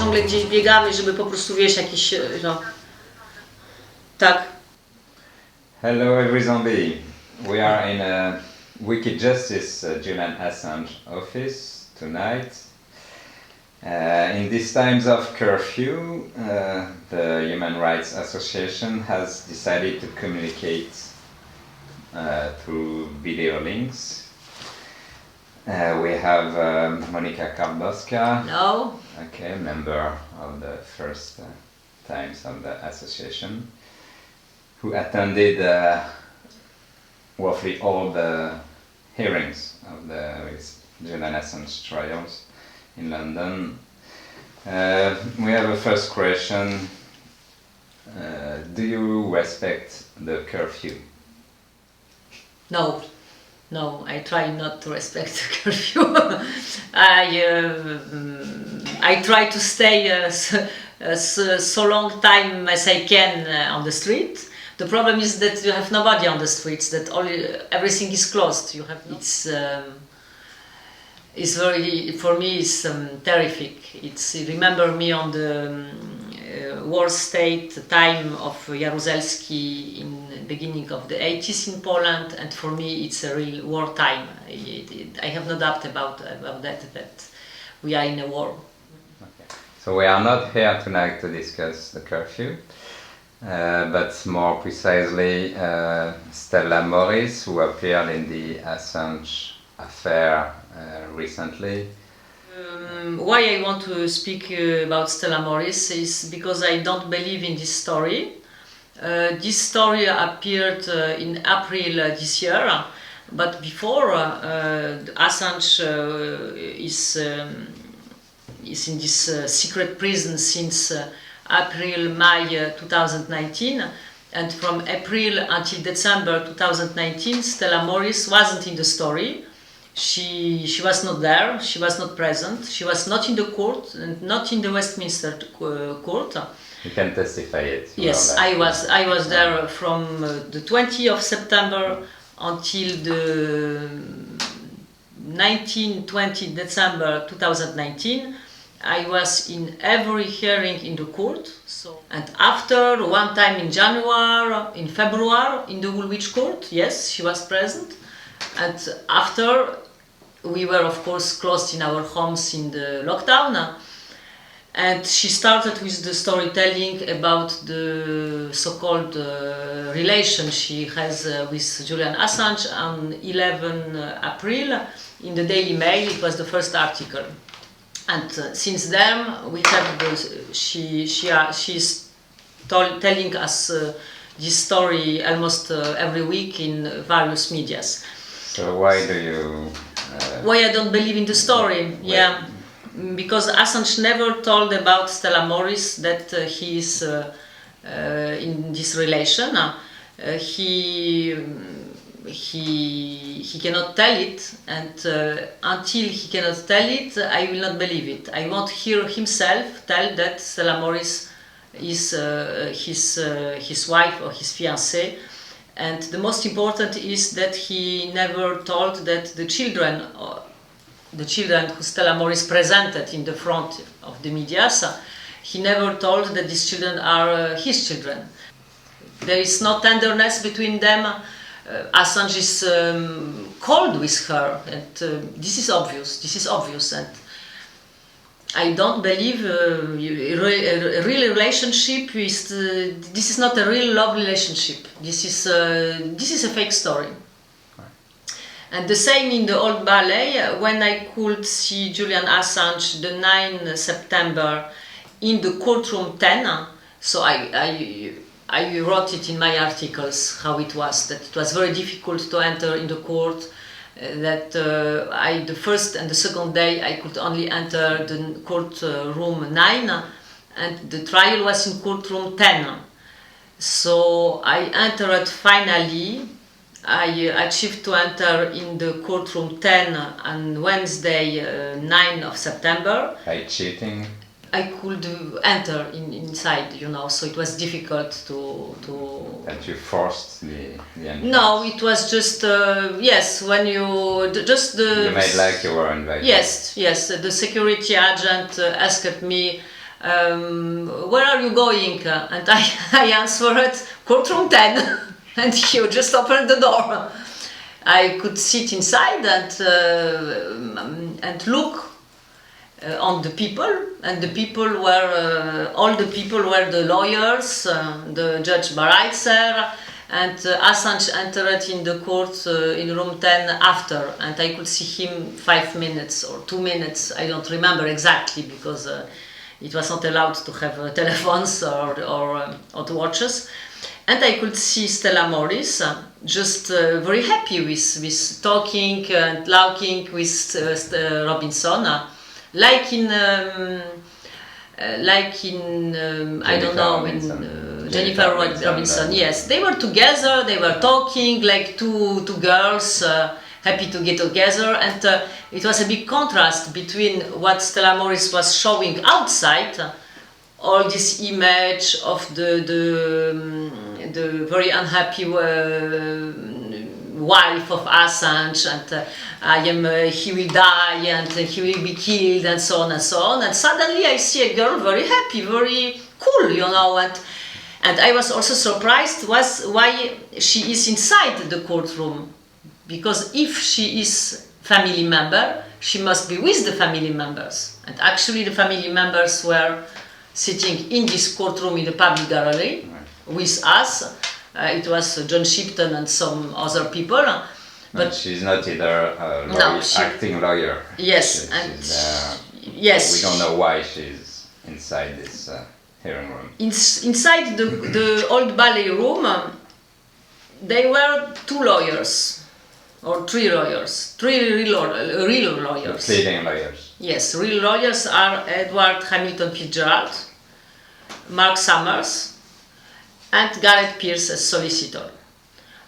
ciągle gdzieś biegamy, żeby po prostu, wiesz, jakieś, no... Tak. Hello every zombie. We are in a Wicked Justice Julian Assange office tonight. In these times of curfew, the Human Rights Association has decided to communicate through video links. We have Monika Karboska. No. Okay, member of the first times of the association, who attended roughly all the hearings of the Julian Assange trials in London. We have a first question. Do you respect the curfew? No. No, I try not to respect the curfew. I try to stay so long time as I can on the street. The problem is that you have nobody on the streets. That everything is closed. You have it's very, for me, it's terrific. It's remember me on the war state time of Jaruzelski in the beginning of the 80s in Poland, and for me it's a real war time. I have no doubt about that we are in a war. Okay. So we are not here tonight to discuss the curfew, but more precisely Stella Morris, who appeared in the Assange affair recently. Why I want to speak about Stella Morris is because I don't believe in this story. This story appeared in April this year, but before Assange is in this secret prison since April-May 2019, and from April until December 2019 Stella Morris wasn't in the story. She was not there, she was not present, she was not in the court, and not in the Westminster court. You can testify it. Yes, I was there from the 20th of September until the 19-20 December 2019. I was in every hearing in the court. And after, one time in January, in February, in the Woolwich court, yes, she was present. And after, we were of course closed in our homes in the lockdown, and she started with the storytelling about the so-called relation she has with Julian Assange on 11 April in the Daily Mail. It was the first article, and since then we have she's telling us this story almost every week in various medias. So why do you... Why I don't believe in the story? Yeah, because Assange never told about Stella Morris that he is in this relation. He cannot tell it, and until he cannot tell it, I will not believe it. I won't hear himself tell that Stella Morris is his wife or his fiancée. And the most important is that he never told that the children who Stella Morris presented in the front of the media, he never told that these children are his children. There is no tenderness between them. Assange is cold with her, and this is obvious. And I don't believe a real relationship is. This is not a real love relationship. This is a fake story. Right. And the same in the Old Ballet. When I could see Julian Assange the 9 September in the courtroom 10, so I wrote it in my articles how it was. That it was very difficult to enter in the court. That the first and the second day I could only enter the court room 9, and the trial was in courtroom 10. So I entered finally. I achieved to enter in the courtroom 10 on Wednesday, 9 of September. By cheating? I could enter inside, so it was difficult to... That you forced the entrance? No, it was just, yes, when you... just the... You made like you were invited? Yes, the security agent asked me where are you going? And I answered, courtroom 10. And he just opened the door. I could sit inside and look on the people, and the people were all the people were the lawyers, the Judge Baraitser, and Assange entered in the court in room 10 after, and I could see him 5 minutes or 2 minutes, I don't remember exactly, because it was not allowed to have telephones or watches. And I could see Stella Morris just very happy with talking and laughing with Robinson, like in I don't know, in Jennifer Robinson. Yes, they were together. They were talking like two girls, happy to get together, and it was a big contrast between what Stella Morris was showing outside, all this image of the very unhappy wife of Assange, and he will die and he will be killed, and so on and so on. And suddenly I see a girl very happy, very cool, you know, and I was also surprised why she is inside the courtroom, because if she is family member, she must be with the family members. And actually the family members were sitting in this courtroom in the public gallery with us. It was John Shipton and some other people. But she's not either a lawyer, acting lawyer. Yes, yes. We don't know why she's inside this hearing room. Inside the old ballet room, there were 2 lawyers, or 3 lawyers, 3 real lawyers. Pleading lawyers. Yes, real lawyers are Edward Hamilton Fitzgerald, Mark Summers, and Gareth Pierce as solicitor.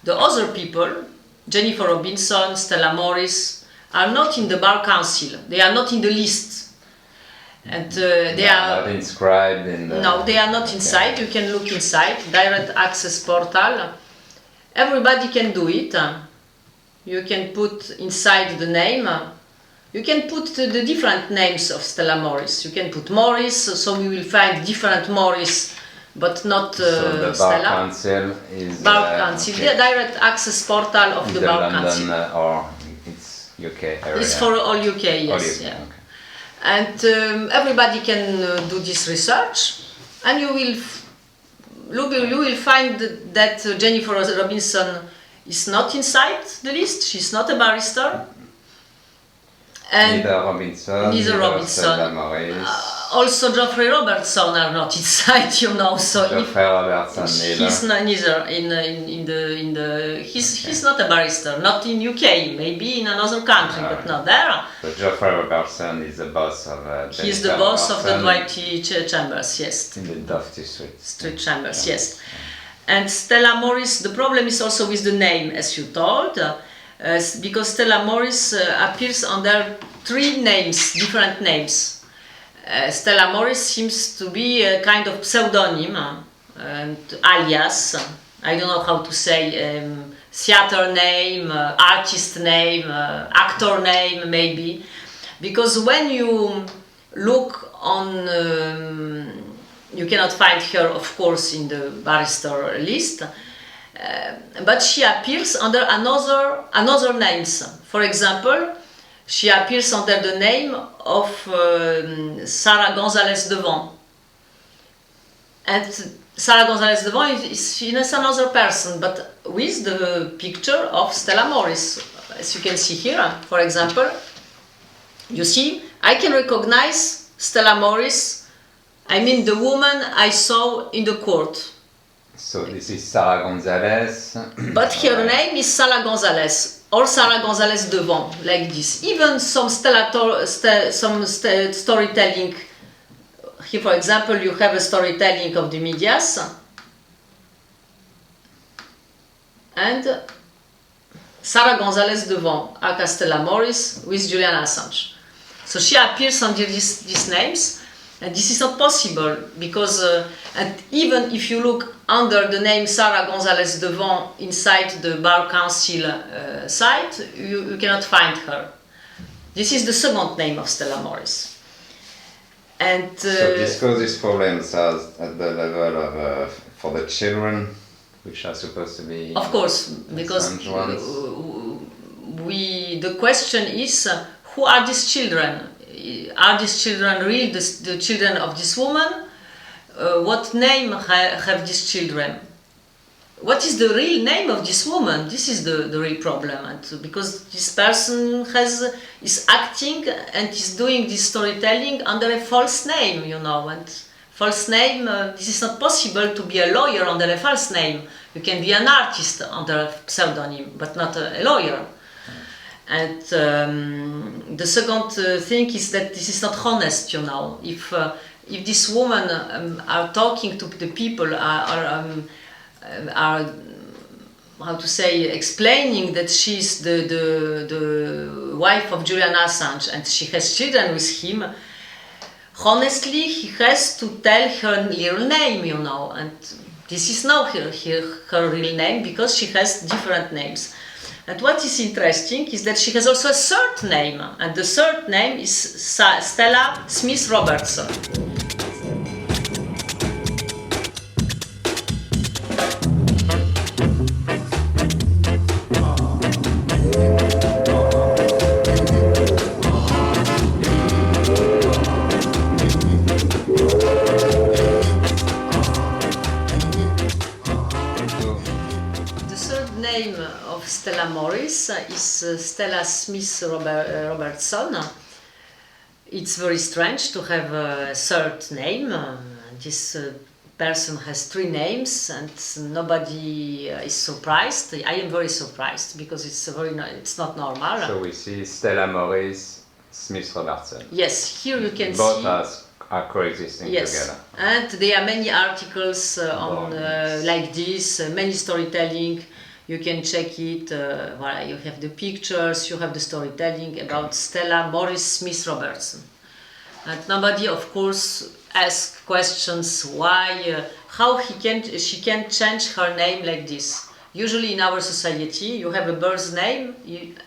The other people, Jennifer Robinson, Stella Morris, are not in the Bar Council. They are not in the list. And they are not inscribed in the... No, they are not inside. You can look inside. Direct access portal. Everybody can do it. You can put inside the name. You can put the different names of Stella Morris. You can put Morris, so we will find different Morris, but not so the Stella. Bar Council is... Bar Council, the direct access portal of the Bar London, Council. Or it's UK area? It's for all UK, yes. All UK, yeah. okay. And everybody can do this research, and you will find that Jennifer Robinson is not inside the list. She's not a barrister. And neither Robinson, Stella Morris. Also Geoffrey Robertson are not inside, you know. So Geoffrey Robertson he's neither he's not a barrister, not in UK, maybe in another country, but not there. So Geoffrey Robertson is the boss of. He's the boss of the Dwight Chambers, yes. In the Dufty Street Chambers, yes. And Stella Morris. The problem is also with the name, as you told. Because Stella Morris appears under 3 names, different names. Stella Morris seems to be a kind of pseudonym and alias. I don't know how to say, theater name, artist name, actor name maybe. Because when you look on, you cannot find her, of course, in the barrister list. But she appears under another names. For example, she appears under the name of Sarah Gonzalez Devant. And Sarah Gonzalez Devant is another person, but with the picture of Stella Morris. As you can see here, for example, you see, I can recognize Stella Morris, I mean the woman I saw in the court. So this is Sarah Gonzalez. But her name is Sarah Gonzalez or Sarah Gonzalez Devant, like this. Even some storytelling. Here, for example, you have a storytelling of the medias. And Sarah Gonzalez Devant, aka Stella Morris, with Julian Assange. So she appears under these names. And this is not possible because, and even if you look under the name Sarah Gonzalez Devant inside the Bar Council site, you cannot find her. This is the second name of Stella Morris. And So this causes problems at the level of for the children, which are supposed to be of course, because innocent ones. the question is, who are these children? Are these children really the children of this woman? What name have these children? What is the real name of this woman? This is the real problem, and because this person is acting and is doing this storytelling under a false name, and false name, this is not possible to be a lawyer under a false name. You can be an artist under a pseudonym, but not a lawyer. And the second thing is that this is not honest, If this woman are talking to the people, are how to say, explaining that she's the wife of Julian Assange and she has children with him, honestly, he has to tell her real name, and this is not her real name because she has different names. And what is interesting is that she has also a third name, and the third name is Stella Smith Robertson. Stella Morris is Stella Smith Robertson. It's very strange to have a third name. This person has three names, and nobody is surprised. I am very surprised because it's not normal. So we see Stella Morris, Smith Robertson. Yes, here you can both see. Are coexisting together. And there are many articles on like this, many storytelling. You can check it. Voilà, you have the pictures, you have the storytelling about Stella Morris Smith Robertson. And nobody, of course, asks questions why, how she can change her name like this. Usually in our society, you have a birth name,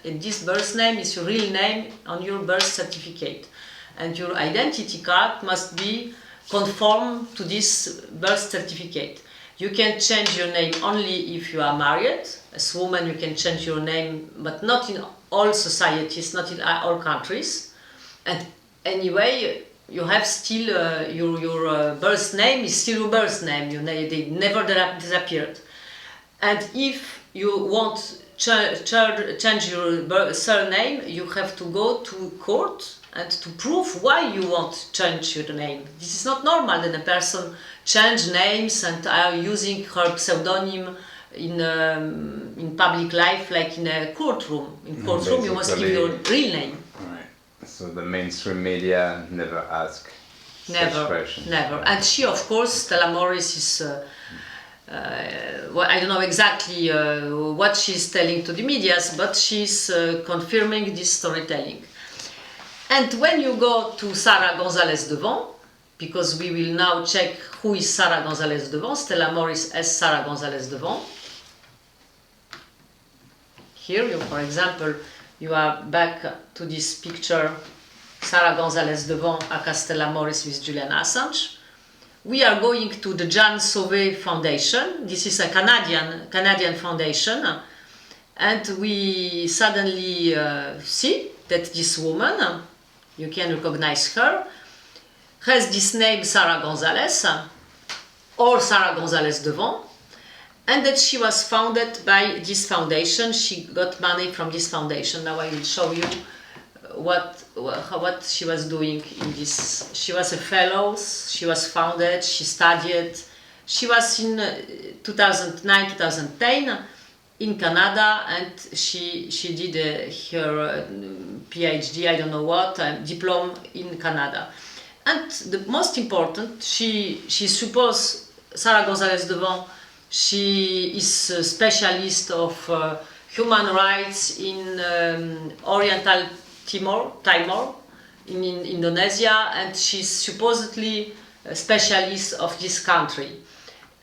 and this birth name is your real name on your birth certificate. And your identity card must be conform to this birth certificate. You can change your name only if you are married. As a woman, you can change your name, but not in all societies, not in all countries. And anyway, you have still your birth name is still your birth name. They never disappeared. And if you want to change your surname, you have to go to court and to prove why you want to change your name. This is not normal that a person change names and are using her pseudonym in public life, like in a courtroom. In courtroom, you must give your real name. Right. So the mainstream media never ask. Never. And she, of course, Stella Morris is. I don't know exactly what she's telling to the medias, but she's confirming this storytelling. And when you go to Sara González-Devant, because we will now check who is Sara González-Devant, Stella Morris as Sara González-Devant. Here, for example, you are back to this picture, Sara González-Devant aka Stella Morris with Julian Assange. We are going to the Jean Sauvé Foundation. This is a Canadian foundation, and we suddenly see that this woman, you can recognize her, has this name Sara González or Sara González-Devant, and that she was founded by this foundation. She got money from this foundation. Now I will show you what she was doing in this. She was a fellow, she was founded, she studied. She was in 2009-2010 in Canada, and she did her PhD, I don't know what, diploma in Canada. And the most important, she suppose, Sara González-Devant, she is a specialist of human rights in Oriental Timor, in Indonesia, and she's supposedly a specialist of this country.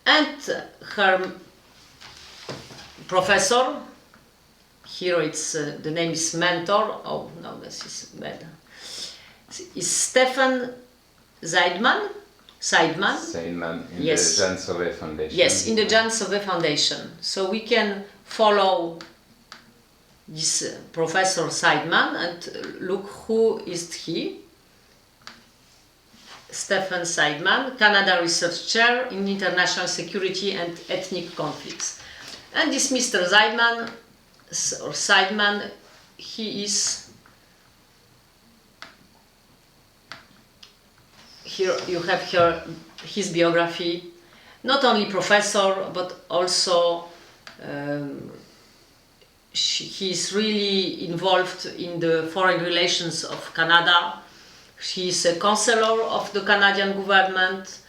And her professor, here it's the name is mentor. Oh no, this is bad. Is Stephen Seidman. Seidman in Yes. the Jan Sauvé Foundation. Yes, in the Jan Sauvé Foundation. So we can follow this Professor Seidman and look who is he. Stephen Seidman, Canada Research Chair in International Security and Ethnic Conflicts. And this Mr. Seidman, he is, here you have here his biography, not only professor, but also he is really involved in the foreign relations of Canada. He is a counselor of the Canadian government.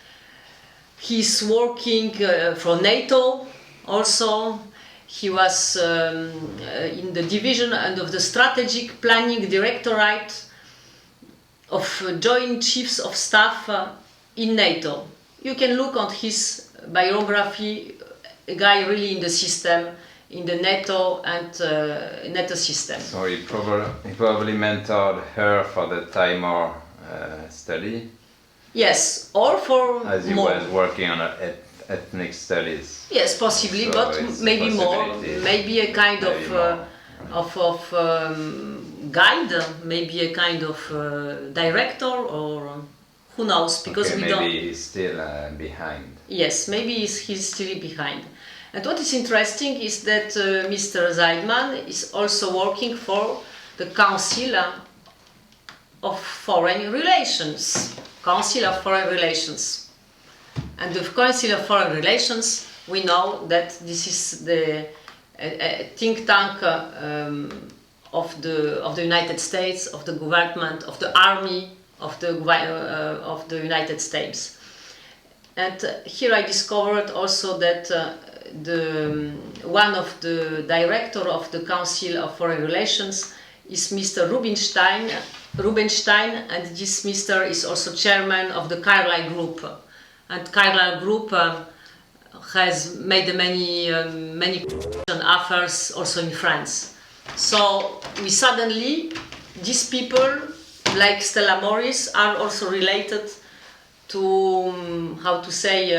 He is working for NATO also. He was in the division and of the Strategic Planning Directorate of Joint Chiefs of Staff in NATO. You can look on his biography, a guy really in the system, in the NATO and NATO system. So he probably mentored her for the Timor study. Yes, or for as he more. was working on ethnic studies. Yes, possibly, So but it's maybe more. possibility. Maybe a kind Maybe of guide, maybe a kind of director, or who knows? Because okay, we maybe don't. he's still behind. Yes, maybe he's still behind. And what is interesting is that Mr. Seidman is also working for the Council of Foreign Relations. Council of Foreign Relations. And the Council of Foreign Relations, we know that this is the think tank of the United States, of the government, of the army of the United States. And here I discovered also that one of the director of the Council of Foreign Relations is Mr. Rubinstein, and this Mr. is also chairman of the Carlyle Group. And Carlyle Group has made many affairs also in France. So we suddenly, these people like Stella Morris are also related to how to say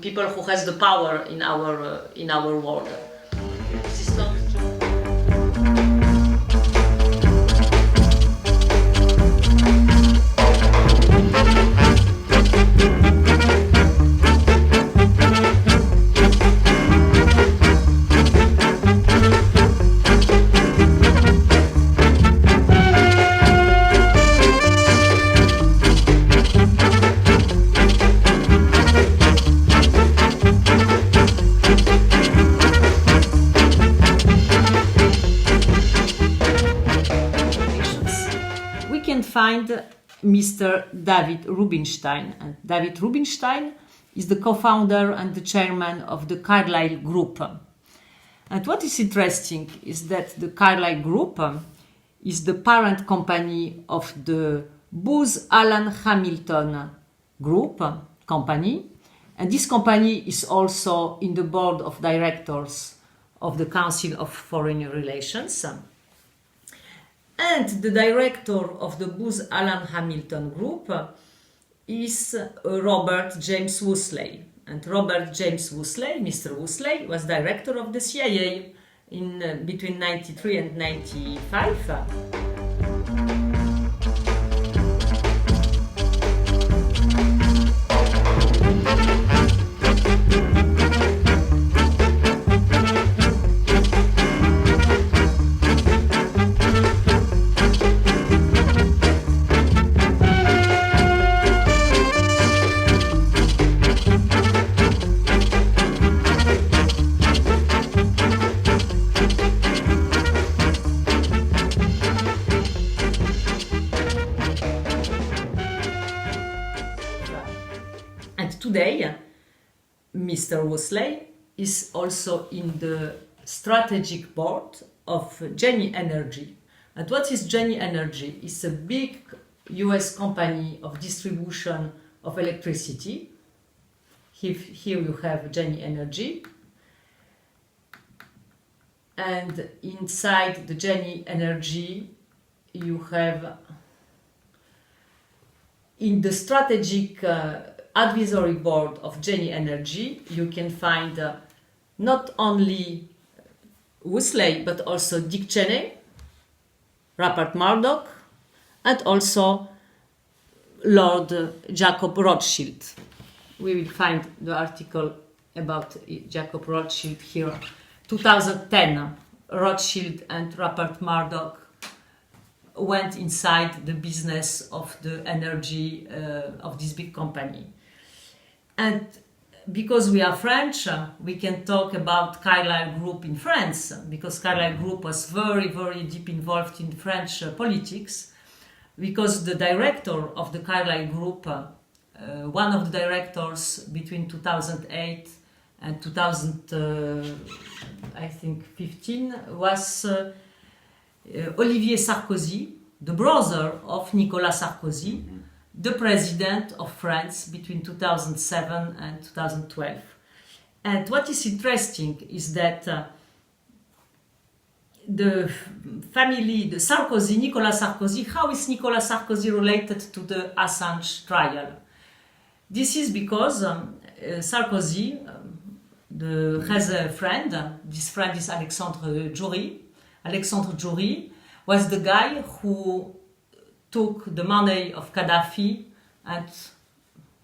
people who has the power in our world. This is not find Mr. David Rubinstein. And David Rubinstein is the co-founder and the chairman of the Carlyle Group. And what is interesting is that the Carlyle Group is the parent company of the Booz Allen Hamilton Group company. And this company is also in the board of directors of the Council of Foreign Relations. And the director of the Booz Allen Hamilton Group is Robert James Woolsey. And Robert James Woolsey, Mr. Woolsey, was director of the CIA in between 93 and 95. Today, Mr. Woolsey is also in the strategic board of Genie Energy. And what is Genie Energy? It's a big US company of distribution of electricity. Here you have Genie Energy. And inside the Genie Energy, you have in the strategic advisory board of Genie Energy, you can find not only Woolsey, but also Dick Cheney, Rupert Murdoch, and also Lord Jacob Rothschild. We will find the article about Jacob Rothschild here. 2010, Rothschild and Rupert Murdoch went inside the business of the energy of this big company. And because we are French, we can talk about Carlyle Group in France, because Carlyle Group was very, very deep involved in French politics, because the director of the Carlyle Group, one of the directors between 2008 and 2015 was Olivier Sarkozy, the brother of Nicolas Sarkozy, the president of France between 2007 and 2012. And what is interesting is that the family, the Sarkozy, Nicolas Sarkozy, how is Nicolas Sarkozy related to the Assange This is because Sarkozy has a friend. This friend is Alexandre Djouri. Alexandre Djouri was the guy who took the money of Gaddafi, and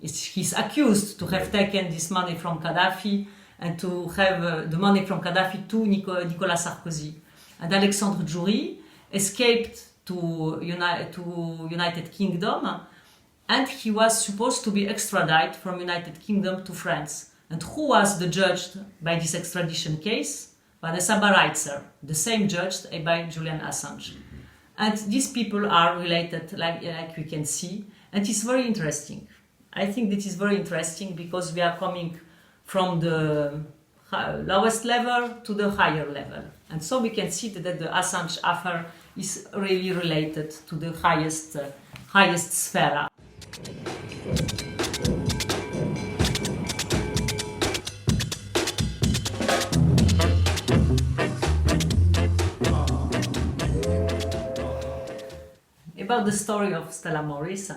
he's accused to have taken this money from Gaddafi and to have the money from Gaddafi to Nicolas Sarkozy. And Alexandre Djouri escaped to United Kingdom, and he was supposed to be extradited from United Kingdom to France. And who was the judge by this extradition case? Vanessa Baraitser, the same judge by Julian Assange. And these people are related, like we can see, and it's very interesting. I think this is very interesting because we are coming from the lowest level to the higher level. And so we can see that the Assange affair is really related to the highest sphere. About the story of Stella Morris,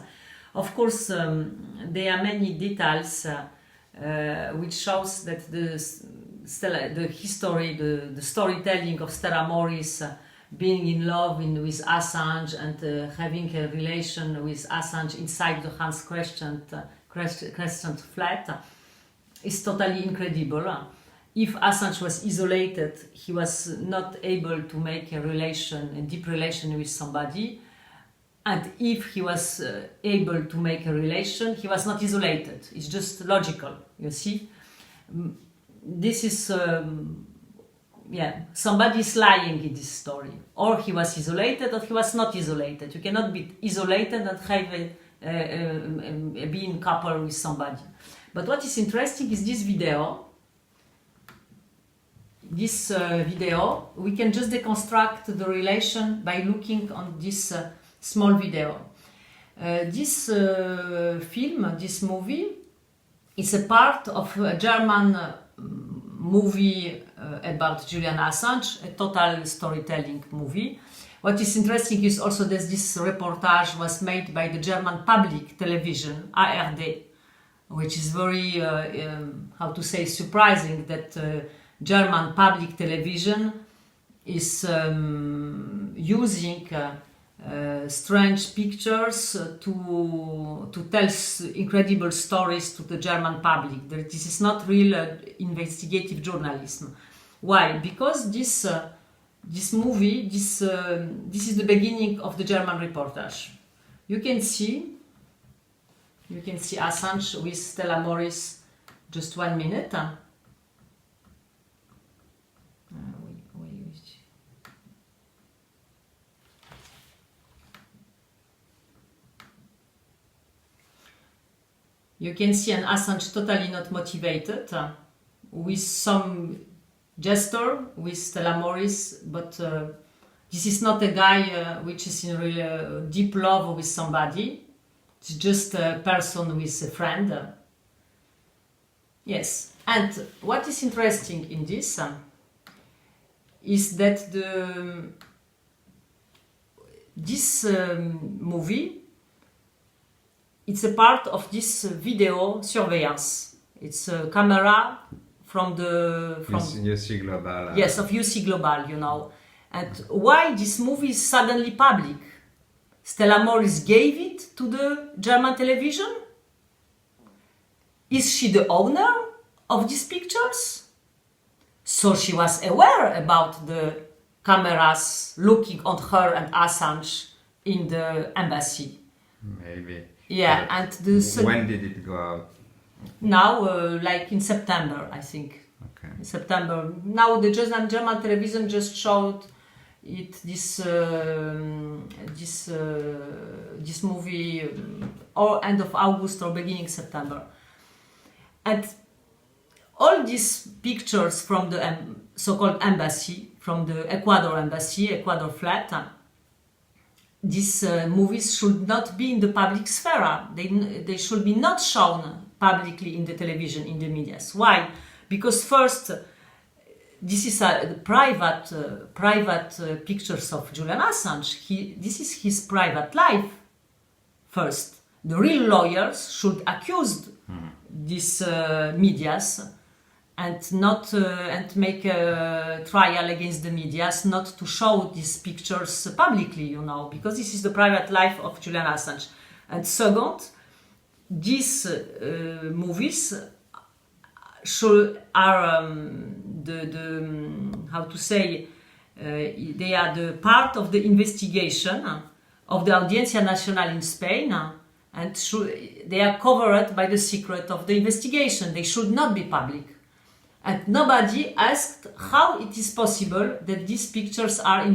of course, there are many details which shows that the storytelling of Stella Morris being in love with Assange and having a relation with Assange inside the Hans Crescent flat is totally incredible. If Assange was isolated, he was not able to make a deep relation with somebody. And if he was able to make a relation, he was not isolated. It's just logical, you see. This is, somebody is lying in this story. Or he was isolated or he was not isolated. You cannot be isolated and have be in couple with somebody. But what is interesting is this video. This video, we can just deconstruct the relation by looking on this small video. This film, this movie, is a part of a German movie about Julian Assange, a total storytelling movie. What is interesting is also that this reportage was made by the German public television, ARD, which is very, surprising that German public television is using strange pictures to tell incredible stories to the German public. This is not real investigative journalism. Why? Because this movie, this is the beginning of the German reportage. You can see Assange with Stella Morris. Just 1 minute. You can see an Assange totally not motivated, with some gesture with Stella Morris, but this is not a guy which is in real deep love with somebody. It's just a person with a friend. Yes, and what is interesting in this is that this movie it's a part of this video surveillance. It's a camera from UC Global. Yes, of UC Global, you know. And why this movie is suddenly public? Stella Morris gave it to the German television? Is she the owner of these pictures? So she was aware about the cameras looking on her and Assange in the embassy. Maybe. Yeah, But and when did it go out? now, like in September, I think. Okay. In September. Now the German television just showed it this movie or end of August or beginning September. And all these pictures from the so-called embassy, from the Ecuador embassy, Ecuador flat, these movies should not be in the public sphere. They should be not shown publicly in the television, in the media. Why? Because first, this is a private pictures of Julian Assange. This is his private life. First, the real lawyers should accuse these medias and not and make a trial against the medias, not to show these pictures publicly, you know, because this is the private life of Julian Assange. And second, these movies are how to say, they are the part of the investigation of the Audiencia Nacional in Spain, and they are covered by the secret of the investigation. They should not be public. And nobody asked how it is possible that these pictures are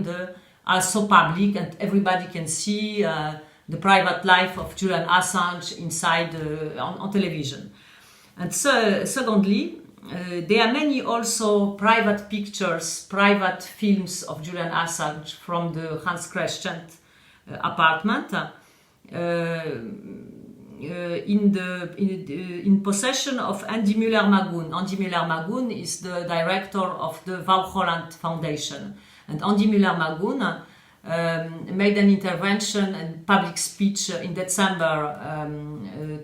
so public and everybody can see the private life of Julian Assange inside on television. And secondly, there are many also private pictures, private films of Julian Assange from the Hans Crescent apartment in possession of Andy Muller-Magoon. Andy Muller-Magoon is the director of the Vauxhall Foundation. And Andy Muller-Magoon made an intervention and public speech in December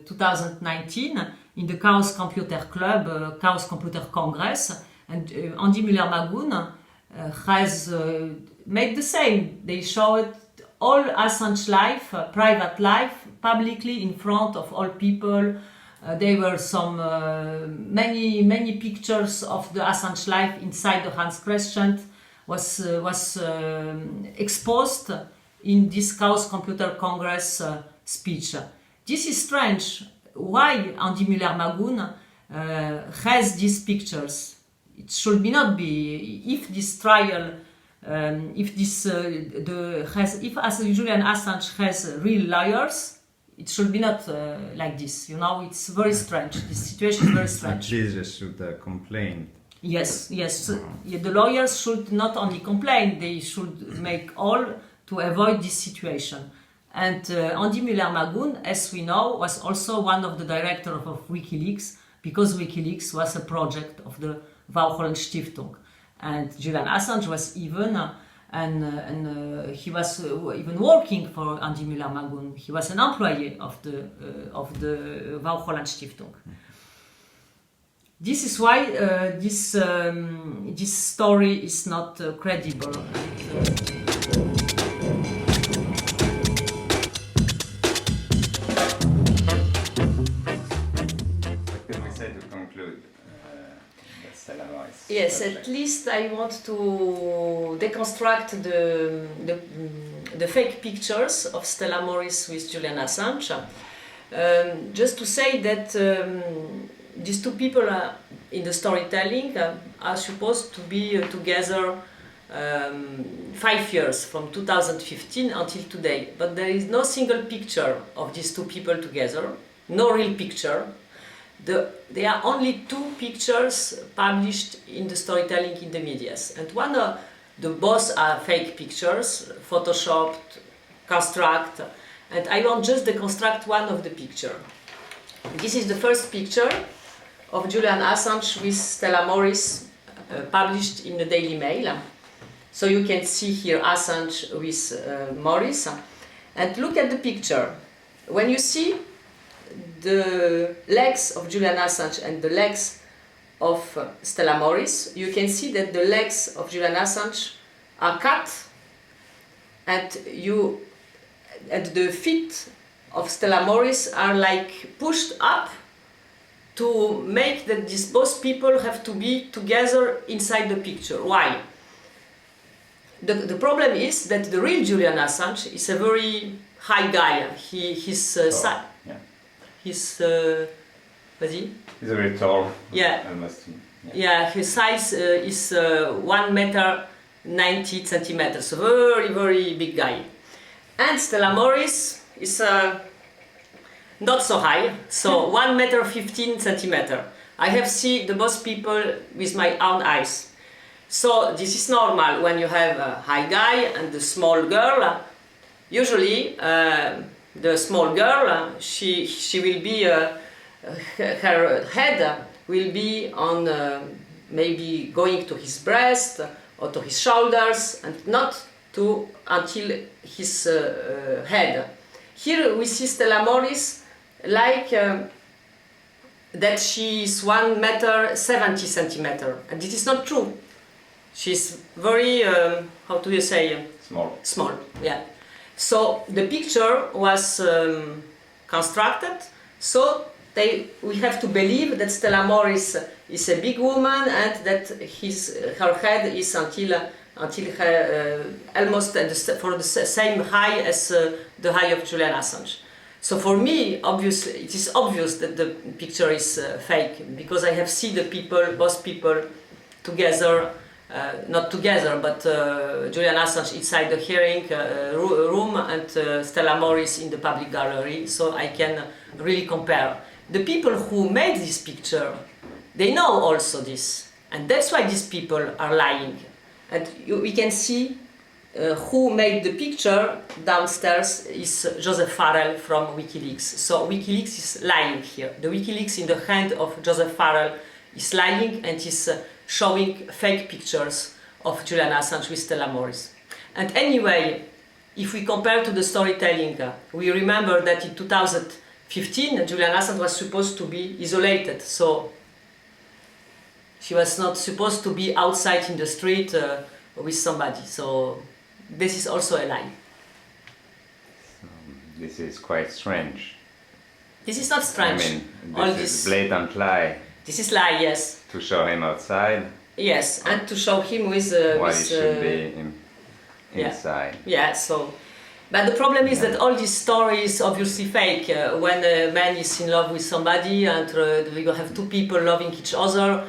2019 in the Chaos Computer Club, Chaos Computer Congress. And Andy Muller-Magoon has made the same. They showed all Assange life, private life, publicly in front of all people. There were some many pictures of the Assange life inside the Hans Crescent was exposed in this Chaos Computer Congress speech. This is strange. Why Andy Muller-Magoon has these pictures? It should not be. If this trial, if Julian Assange has real lawyers, it should be not like this. You know, it's very strange. This situation is very strange. Jesus should complain. Yes. The lawyers should not only complain; they should make all to avoid this situation. And Andy Muller-Magoon, as we know, was also one of the directors of WikiLeaks, because WikiLeaks was a project of the Vauxhall Stiftung. And Julian Assange was even, he was even working for Andy Muller-Magoon. He was an employee of the Vauxhall Stiftung. This is why this story is not credible. Yes, at least I want to deconstruct the fake pictures of Stella Morris with Julian Assange. Just to say that these two people in the storytelling are supposed to be together 5 years, from 2015 until today. But there is no single picture of these two people together, no real picture. There are only two pictures published in the storytelling in the media, and both are fake pictures, photoshopped, construct, and I want just deconstruct one of the picture. This is the first picture of Julian Assange with Stella Morris, published in the Daily Mail. So you can see here Assange with Morris, and look at the picture. When you see the legs of Julian Assange and the legs of Stella Morris, you can see that the legs of Julian Assange are cut, and the feet of Stella Morris are like pushed up to make that both people have to be together inside the picture. Why? The problem is that the real Julian Assange is a very high guy. He's very tall. Yeah. Almost. Yeah, his size is 1 meter 90 centimeters. So very, very big guy. And Stella Morris is not so high, so 1 meter 15 centimeter. I have seen the both people with my own eyes. So this is normal when you have a high guy and a small girl. Usually the small girl, she will be, her head will be on maybe going to his breast or to his shoulders and not until his head. Here we see Stella Morris like that she is 1 meter 70 centimeter, and this is not true. She's very, how do you say? Small, yeah. So the picture was constructed, so we have to believe that Stella Morris is a big woman and that her head is until her, almost for the same height as the height of Julian Assange. So for me, it is obvious that the picture is fake, because I have seen both people together, not together, but Julian Assange inside the hearing room and Stella Morris in the public gallery, so I can really compare. The people who made this picture, they know also this, and that's why these people are lying. And we can see who made the picture downstairs is Joseph Farrell from WikiLeaks. So WikiLeaks is lying here. The WikiLeaks in the hand of Joseph Farrell is lying and is showing fake pictures of Julian Assange with Stella Morris. And anyway, if we compare to the storytelling, we remember that in 2015 Julian Assange was supposed to be isolated. So she was not supposed to be outside in the street with somebody. So this is also a lie. So this is quite strange. This is not strange. I mean, this is blatant lie. This is lie, yes. To show him outside. Yes, and to show him with. Why he should be inside. Yeah. So, but the problem is that all this story is obviously fake. When a man is in love with somebody and we have two people loving each other,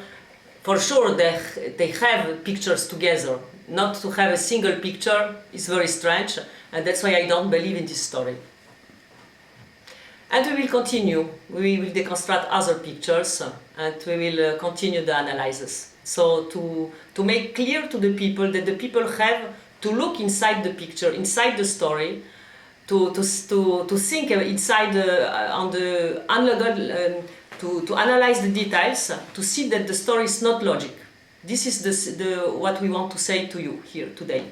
for sure they have pictures together. Not to have a single picture is very strange, and that's why I don't believe in this story. And we will continue. We will deconstruct other pictures, and we will continue the analysis. So to make clear to the people that the people have to look inside the picture, inside the story, to think inside on the to analyze the details, to see that the story is not logic. This is what we want to say to you here today.